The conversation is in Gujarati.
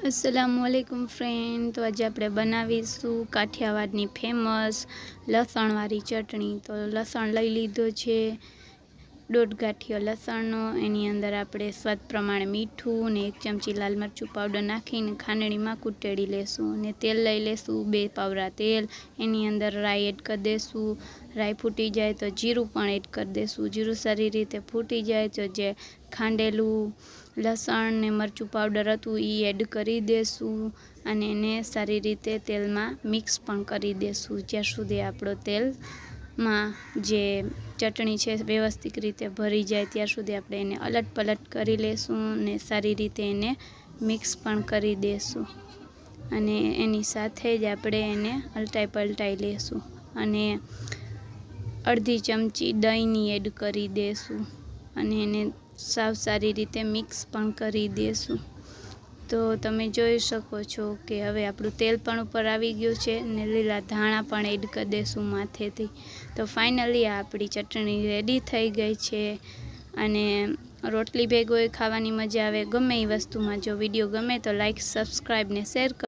अस्सलामुअलैकुम फ्रेंड। तो आज આપણે બનાવીશું કાઠિયાવાડની ફેમસ લસણવાળી ચટણી। તો લસણ લઈ લીધો છે, 1.5 ગાંઠિયો લસણનો। એની અંદર આપણે સ્વાદ પ્રમાણે મીઠું અને 1 ચમચી લાલ મરચું પાવડર નાખીને ખાંડણીમાં કૂટેડી લેશું। અને તેલ લઈ લેશું, 2 પાવરા તેલ। એની અંદર રાઈ એડ કરી દેશું। રાઈ ફૂટી જાય તો જીરું પણ એડ કરી દેશું। જીરું સારી રીતે ફૂટી જાય તો જે ખાંડેલું લસણ ને મરચું પાવડર હતું એ એડ કરી દેશું અને એને સારી રીતે તેલમાં મિક્સ પણ કરી દેશું જ્યાં સુધી આપણો તેલમાં જે ચટણી છે વ્યવસ્થિત રીતે ભરી જાય ત્યાં સુધી આપણે એને અલટ પલટ કરી લેશું અને સારી રીતે એને મિક્સ પણ કરી દેશું। અને એની સાથે જ આપણે એને અલટાઈ પલટાઈ લેશું અને અડધી ચમચી દહીંની એડ કરી દેશું અને એને સાવ સારી રીતે મિક્સ પણ કરી દેશું। તો તમે જોઈ શકો છો કે હવે આપણું તેલ પણ ઉપર આવી ગયું છે અને લીલા ધાણા પણ એડ કરી દેશું માથેથી। તો ફાઇનલી આપણી ચટણી રેડી થઈ ગઈ છે અને રોટલી ભેગો ખાવાની મજા આવે, ગમે એ વસ્તુમાં। જો વિડીયો ગમે તો લાઈક, સબસ્ક્રાઈબ ને શેર કરો।